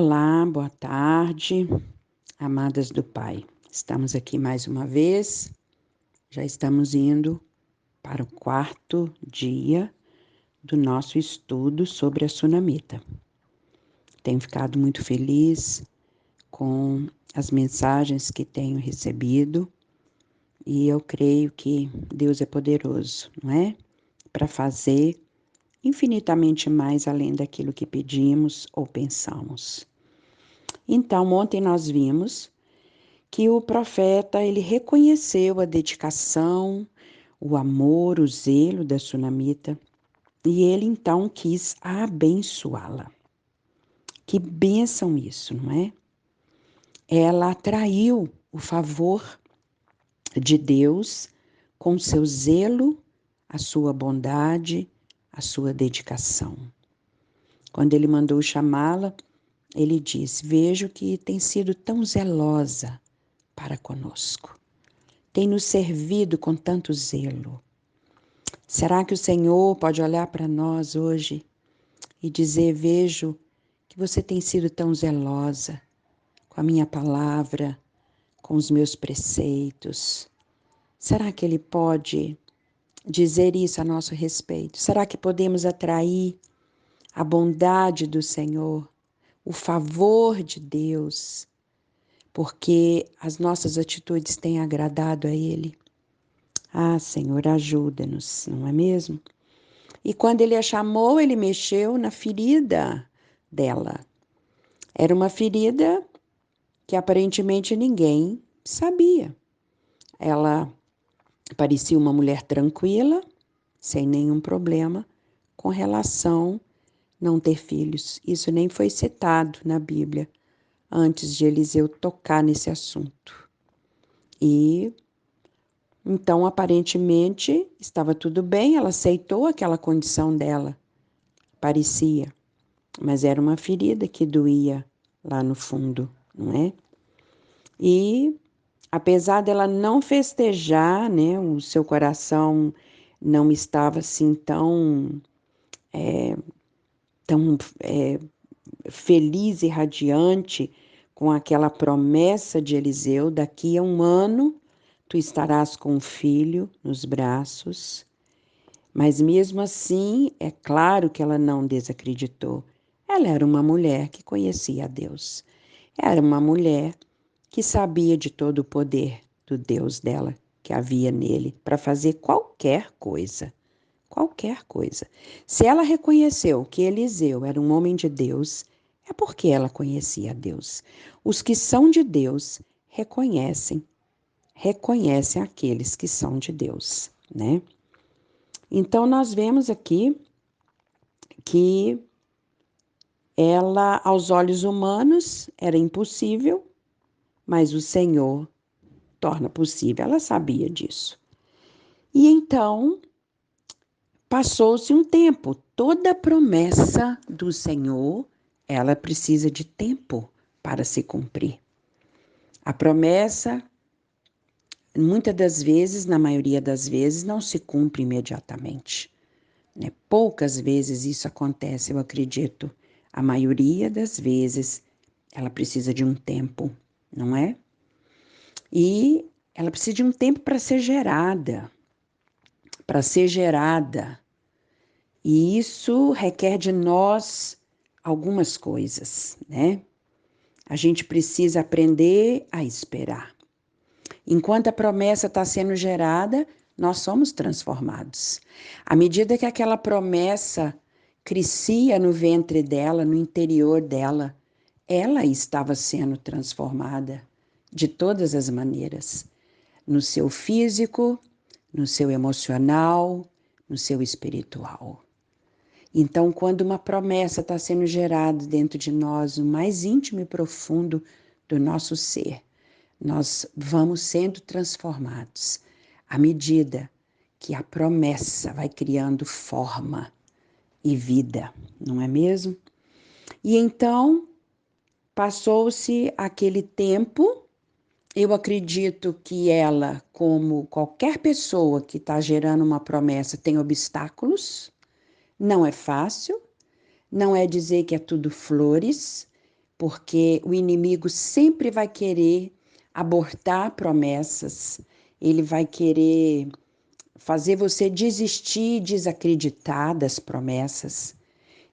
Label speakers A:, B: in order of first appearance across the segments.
A: Olá, boa tarde, amadas do Pai. Estamos aqui mais uma vez, já estamos indo para o 4º dia do nosso estudo sobre a Sunamita. Tenho ficado muito feliz com as mensagens que tenho recebido e eu creio que Deus é poderoso, não é? Para fazer infinitamente mais além daquilo que pedimos ou pensamos. Então, ontem nós vimos que o profeta, ele reconheceu a dedicação, o amor, o zelo da Sunamita, e ele então quis abençoá-la. Que bênção isso, não é? Ela atraiu o favor de Deus com seu zelo, a sua bondade, a sua dedicação. Quando ele mandou chamá-la, ele disse: vejo que tem sido tão zelosa para conosco. Tem nos servido com tanto zelo. Será que o Senhor pode olhar para nós hoje e dizer: vejo que você tem sido tão zelosa com a minha palavra, com os meus preceitos? Será que Ele pode dizer isso a nosso respeito? Será que podemos atrair a bondade do Senhor, o favor de Deus, porque as nossas atitudes têm agradado a Ele? Ah, Senhor, ajuda-nos, não é mesmo? E quando ele a chamou, ele mexeu na ferida dela. Era uma ferida que aparentemente ninguém sabia. Ela parecia uma mulher tranquila, sem nenhum problema, com relação a não ter filhos. Isso nem foi citado na Bíblia antes de Eliseu tocar nesse assunto. E então, aparentemente, estava tudo bem, ela aceitou aquela condição dela, parecia, mas era uma ferida que doía lá no fundo, não é? E, apesar dela não festejar, né, o seu coração não estava assim tão feliz e radiante com aquela promessa de Eliseu: daqui a 1 ano tu estarás com um filho nos braços. Mas mesmo assim, é claro que ela não desacreditou. Ela era uma mulher que conhecia a Deus. Era uma mulher que sabia de todo o poder do Deus dela, que havia nele, para fazer qualquer coisa. Qualquer coisa. Se ela reconheceu que Eliseu era um homem de Deus, é porque ela conhecia a Deus. Os que são de Deus reconhecem aqueles que são de Deus, né? Então, nós vemos aqui que ela, aos olhos humanos, era impossível, mas o Senhor torna possível. Ela sabia disso. E então, passou-se um tempo. Toda promessa do Senhor, ela precisa de tempo para se cumprir. A promessa, muitas das vezes, na maioria das vezes, não se cumpre imediatamente. Né? Poucas vezes isso acontece, eu acredito. A maioria das vezes ela precisa de um tempo, não é? E ela precisa de um tempo para ser gerada. E isso requer de nós algumas coisas, né? A gente precisa aprender a esperar. Enquanto a promessa está sendo gerada, nós somos transformados. À medida que aquela promessa crescia no ventre dela, no interior dela, ela estava sendo transformada de todas as maneiras. No seu físico, no seu emocional, no seu espiritual. Então, quando uma promessa está sendo gerada dentro de nós, no mais íntimo e profundo do nosso ser, nós vamos sendo transformados à medida que a promessa vai criando forma e vida, não é mesmo? E então, passou-se aquele tempo. Eu acredito que ela, como qualquer pessoa que está gerando uma promessa, tem obstáculos. Não é fácil, não é dizer que é tudo flores, porque o inimigo sempre vai querer abortar promessas, ele vai querer fazer você desistir, desacreditar das promessas.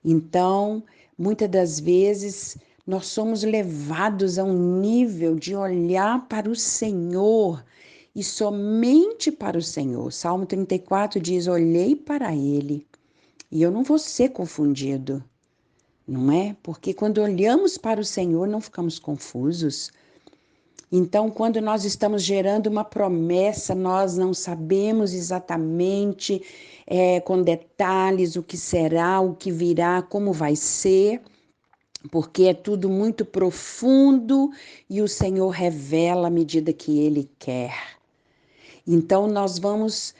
A: Então, muitas das vezes, nós somos levados a um nível de olhar para o Senhor e somente para o Senhor. Salmo 34 diz: olhei para Ele e eu não vou ser confundido, não é? Porque quando olhamos para o Senhor, não ficamos confusos. Então, quando nós estamos gerando uma promessa, nós não sabemos exatamente, com detalhes, o que será, o que virá, como vai ser, porque é tudo muito profundo e o Senhor revela à medida que Ele quer. Então, nós vamos,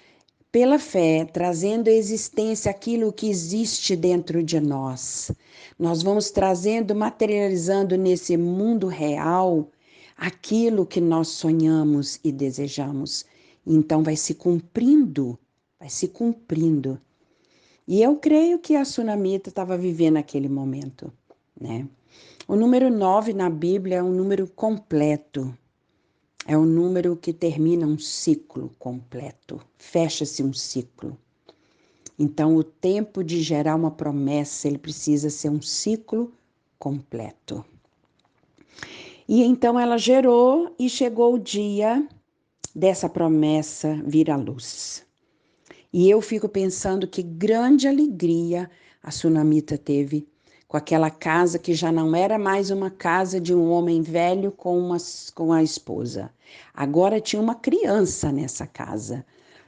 A: pela fé, trazendo à existência aquilo que existe dentro de nós. Nós vamos trazendo, materializando nesse mundo real aquilo que nós sonhamos e desejamos. Então vai se cumprindo, vai se cumprindo. E eu creio que a Sunamita estava vivendo aquele momento, né? O número 9 na Bíblia é um número completo. É um número que termina um ciclo completo, fecha-se um ciclo. Então, o tempo de gerar uma promessa, ele precisa ser um ciclo completo. E então ela gerou e chegou o dia dessa promessa vir à luz. E eu fico pensando que grande alegria a Sunamita teve com aquela casa que já não era mais uma casa de um homem velho com a esposa. Agora tinha uma criança nessa casa.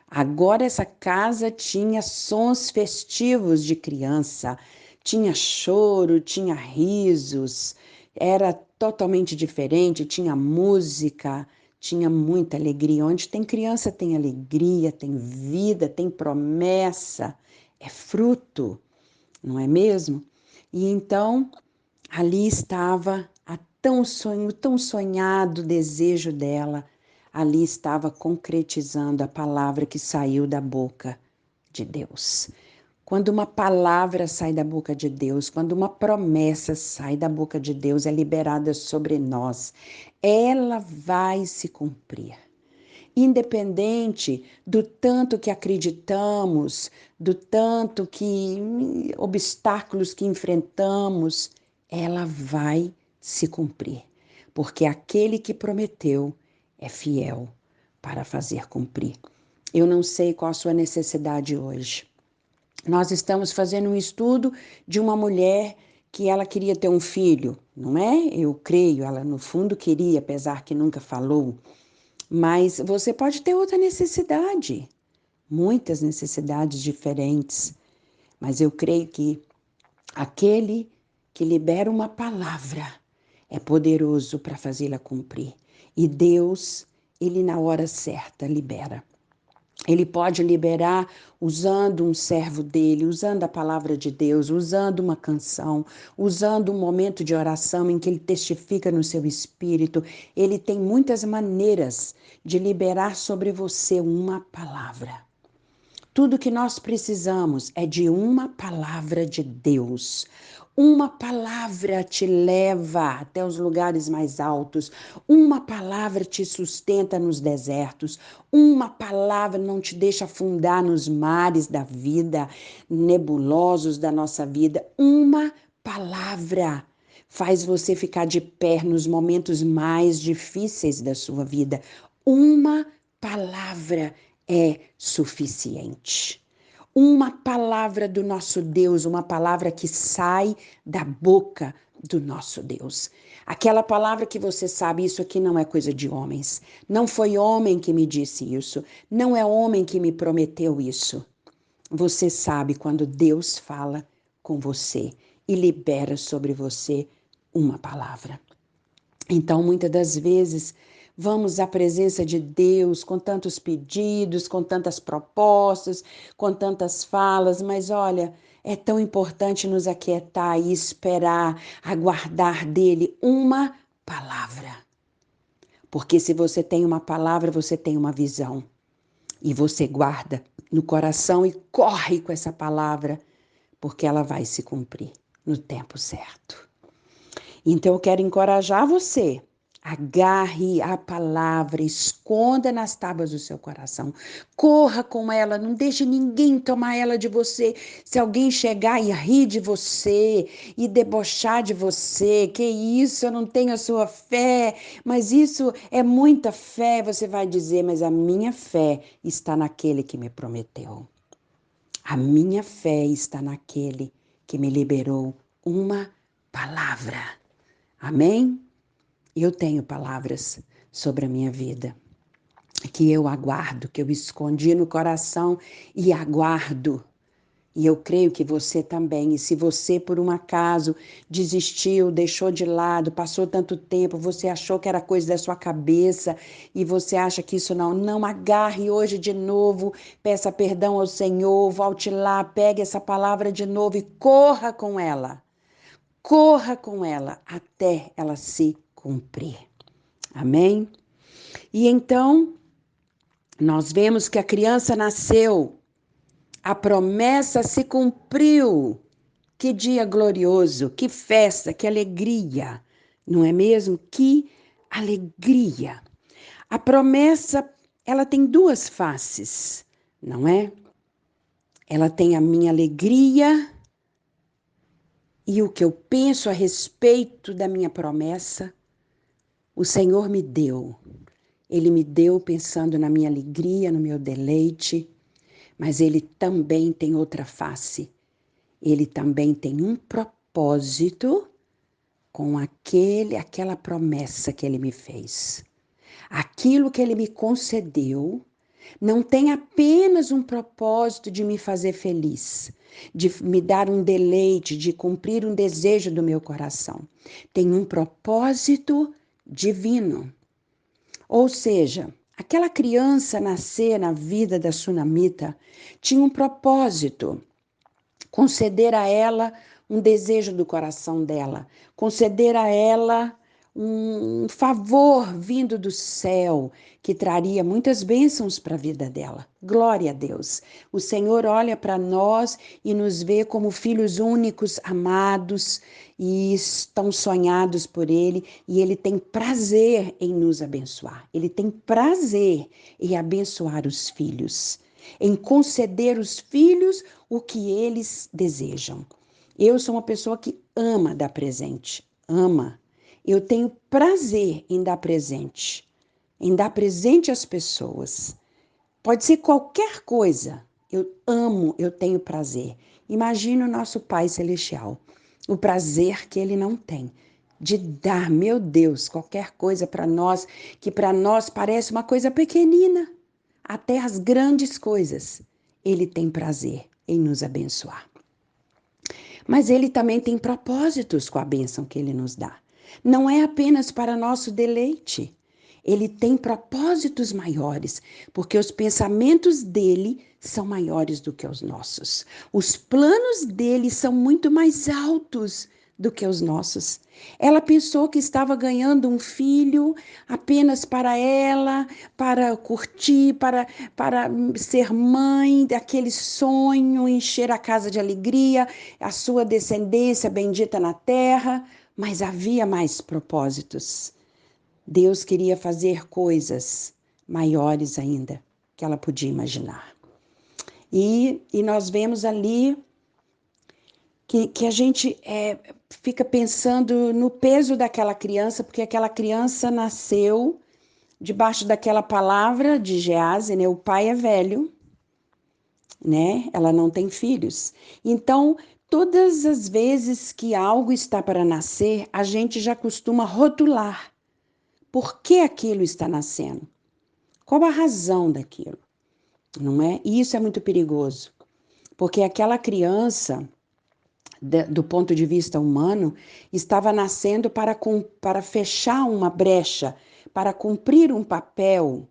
A: Agora essa casa tinha sons festivos de criança, tinha choro, tinha risos, era totalmente diferente, tinha música, tinha muita alegria. Onde tem criança tem alegria, tem vida, tem promessa, é fruto, não é mesmo? E então ali estava a tão sonhado desejo dela, ali estava concretizando a palavra que saiu da boca de Deus. Quando uma palavra sai da boca de Deus, quando uma promessa sai da boca de Deus, é liberada sobre nós, ela vai se cumprir. Independente do tanto que acreditamos, do tanto que obstáculos que enfrentamos, ela vai se cumprir, porque aquele que prometeu é fiel para fazer cumprir. Eu não sei qual a sua necessidade hoje. Nós estamos fazendo um estudo de uma mulher que ela queria ter um filho, não é? Eu creio, ela no fundo queria, apesar que nunca falou. Mas você pode ter outra necessidade, muitas necessidades diferentes. Mas eu creio que aquele que libera uma palavra é poderoso para fazê-la cumprir. E Deus, Ele na hora certa libera. Ele pode liberar usando um servo dele, usando a palavra de Deus, usando uma canção, usando um momento de oração em que ele testifica no seu espírito. Ele tem muitas maneiras de liberar sobre você uma palavra. Tudo que nós precisamos é de uma palavra de Deus. Uma palavra te leva até os lugares mais altos. Uma palavra te sustenta nos desertos. Uma palavra não te deixa afundar nos mares da vida, nebulosos da nossa vida. Uma palavra faz você ficar de pé nos momentos mais difíceis da sua vida. Uma palavra é suficiente. Uma palavra do nosso Deus, uma palavra que sai da boca do nosso Deus. Aquela palavra que você sabe, isso aqui não é coisa de homens. Não foi homem que me disse isso. Não é homem que me prometeu isso. Você sabe quando Deus fala com você e libera sobre você uma palavra. Então, muitas das vezes, vamos à presença de Deus com tantos pedidos, com tantas propostas, com tantas falas, mas olha, é tão importante nos aquietar e esperar, aguardar dele uma palavra. Porque se você tem uma palavra, você tem uma visão. E você guarda no coração e corre com essa palavra, porque ela vai se cumprir no tempo certo. Então eu quero encorajar você. Agarre a palavra, esconda nas tábuas do seu coração. Corra com ela, não deixe ninguém tomar ela de você. Se alguém chegar e rir de você e debochar de você, que isso, eu não tenho a sua fé, mas isso é muita fé, você vai dizer, mas a minha fé está naquele que me prometeu. A minha fé está naquele que me liberou uma palavra. Amém? Eu tenho palavras sobre a minha vida, que eu aguardo, que eu escondi no coração e aguardo. E eu creio que você também. E se você, por um acaso, desistiu, deixou de lado, passou tanto tempo, você achou que era coisa da sua cabeça e você acha que isso não agarre hoje de novo, peça perdão ao Senhor, volte lá, pegue essa palavra de novo e corra com ela. Corra com ela até ela se cumprir. Amém? E então, nós vemos que a criança nasceu, a promessa se cumpriu. Que dia glorioso, que festa, que alegria, não é mesmo? Que alegria. A promessa, ela tem duas faces, não é? Ela tem a minha alegria e o que eu penso a respeito da minha promessa. O Senhor me deu. Ele me deu pensando na minha alegria, no meu deleite, mas ele também tem outra face. Ele também tem um propósito com aquela promessa que ele me fez. Aquilo que ele me concedeu não tem apenas um propósito de me fazer feliz, de me dar um deleite, de cumprir um desejo do meu coração. Tem um propósito divino. Ou seja, aquela criança nascer na vida da sunamita tinha um propósito, conceder a ela um desejo do coração dela, conceder a ela um favor vindo do céu que traria muitas bênçãos para a vida dela. Glória a Deus. O Senhor olha para nós e nos vê como filhos únicos, amados e tão sonhados por Ele, e Ele tem prazer em nos abençoar. Ele tem prazer em abençoar os filhos, em conceder os filhos o que eles desejam. Eu sou uma pessoa que ama dar presente, ama. Eu tenho prazer em dar presente às pessoas. Pode ser qualquer coisa. Eu amo, eu tenho prazer. Imagina o nosso Pai Celestial, o prazer que Ele não tem de dar, meu Deus, qualquer coisa para nós, que para nós parece uma coisa pequenina, até as grandes coisas. Ele tem prazer em nos abençoar. Mas Ele também tem propósitos com a bênção que Ele nos dá. Não é apenas para nosso deleite. Ele tem propósitos maiores, porque os pensamentos dele são maiores do que os nossos. Os planos dele são muito mais altos do que os nossos. Ela pensou que estava ganhando um filho apenas para ela, para curtir, para ser mãe daquele sonho, encher a casa de alegria, a sua descendência bendita na terra, mas havia mais propósitos. Deus queria fazer coisas maiores ainda que ela podia imaginar. E nós vemos ali que a gente fica pensando no peso daquela criança, porque aquela criança nasceu debaixo daquela palavra de Gease, né? O pai é velho, né? Ela não tem filhos. Então, todas as vezes que algo está para nascer, a gente já costuma rotular. Por que aquilo está nascendo? Qual a razão daquilo? Não é? E isso é muito perigoso, porque aquela criança, do ponto de vista humano, estava nascendo para fechar uma brecha, para cumprir um papel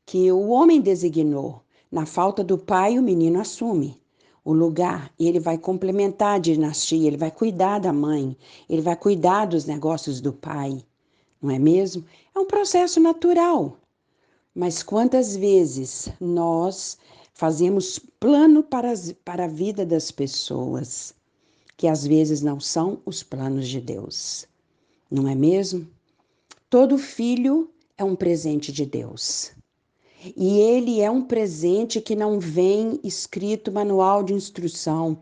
A: que o homem designou. Na falta do pai, o menino assume o lugar e ele vai complementar a dinastia, ele vai cuidar da mãe, ele vai cuidar dos negócios do pai, não é mesmo? É um processo natural. Mas quantas vezes nós fazemos plano para a vida das pessoas, que às vezes não são os planos de Deus. não é mesmo? Todo filho é um presente de Deus. E ele é um presente que não vem escrito manual de instrução.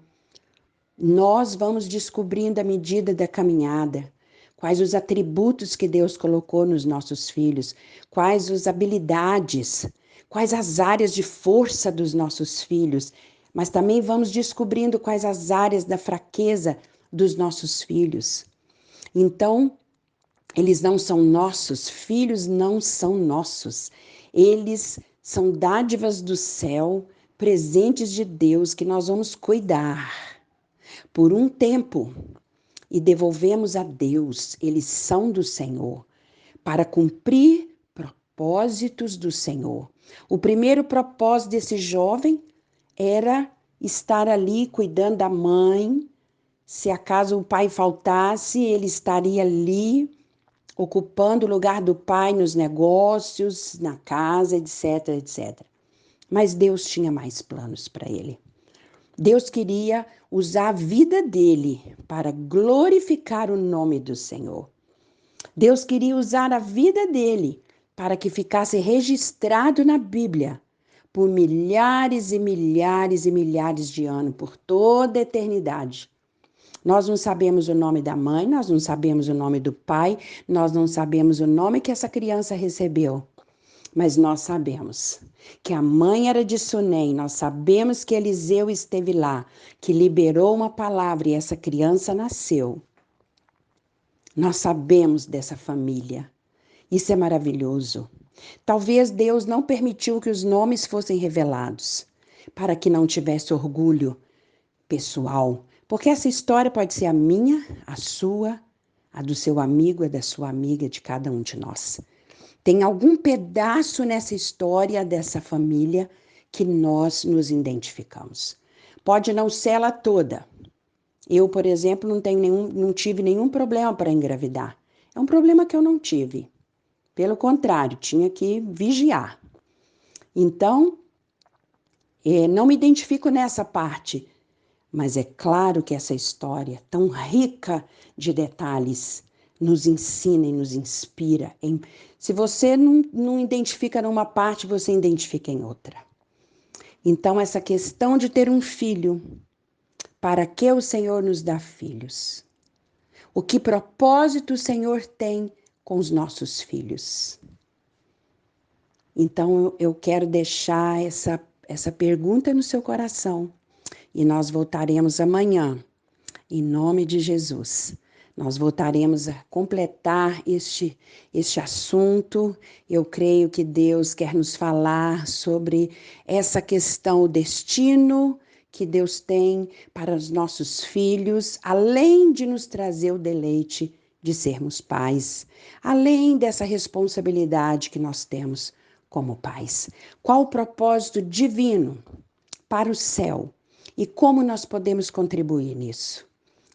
A: Nós vamos descobrindo à medida da caminhada quais os atributos que Deus colocou nos nossos filhos, quais as habilidades, quais as áreas de força dos nossos filhos, mas também vamos descobrindo quais as áreas da fraqueza dos nossos filhos. Então, eles não são nossos, filhos não são nossos. Eles são dádivas do céu, presentes de Deus que nós vamos cuidar por um tempo e devolvemos a Deus. Eles são do Senhor para cumprir propósitos do Senhor. O primeiro propósito desse jovem era estar ali cuidando da mãe. Se acaso o pai faltasse, ele estaria ali ocupando o lugar do pai nos negócios, na casa, etc, etc. Mas Deus tinha mais planos para ele. Deus queria usar a vida dele para glorificar o nome do Senhor. Deus queria usar a vida dele para que ficasse registrado na Bíblia por milhares e milhares e milhares de anos, por toda a eternidade. Nós não sabemos o nome da mãe, nós não sabemos o nome do pai, nós não sabemos o nome que essa criança recebeu. Mas nós sabemos que a mãe era de Sunem, nós sabemos que Eliseu esteve lá, que liberou uma palavra e essa criança nasceu. Nós sabemos dessa família. Isso é maravilhoso. Talvez Deus não permitiu que os nomes fossem revelados, para que não tivesse orgulho pessoal, porque essa história pode ser a minha, a sua, a do seu amigo, a da sua amiga, de cada um de nós. Tem algum pedaço nessa história dessa família que nós nos identificamos. Pode não ser ela toda. Eu, por exemplo, não tive nenhum problema para engravidar. É um problema que eu não tive. Pelo contrário, tinha que vigiar. Então, não me identifico nessa parte. Mas é claro que essa história, tão rica de detalhes, nos ensina e nos inspira. Se você não identifica numa parte, você identifica em outra. Então, essa questão de ter um filho, para que o Senhor nos dá filhos? O que propósito o Senhor tem com os nossos filhos? Então, eu quero deixar essa pergunta no seu coração. E nós voltaremos amanhã, em nome de Jesus. Nós voltaremos a completar este assunto. Eu creio que Deus quer nos falar sobre essa questão, o destino que Deus tem para os nossos filhos, além de nos trazer o deleite de sermos pais, além dessa responsabilidade que nós temos como pais. Qual o propósito divino para o céu? E como nós podemos contribuir nisso?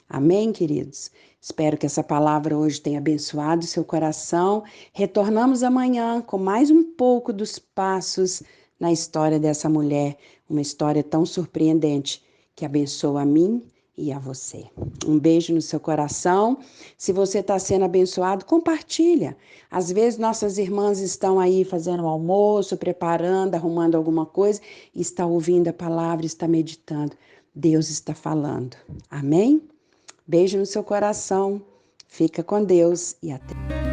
A: Amém, queridos? Espero que essa palavra hoje tenha abençoado seu coração. Retornamos amanhã com mais um pouco dos passos na história dessa mulher, uma história tão surpreendente que abençoa a mim e a você. Um beijo no seu coração. Se você está sendo abençoado, compartilha. Às vezes nossas irmãs estão aí fazendo o almoço, preparando, arrumando alguma coisa, e está ouvindo a palavra, está meditando. Deus está falando. Amém? Beijo no seu coração. Fica com Deus e até.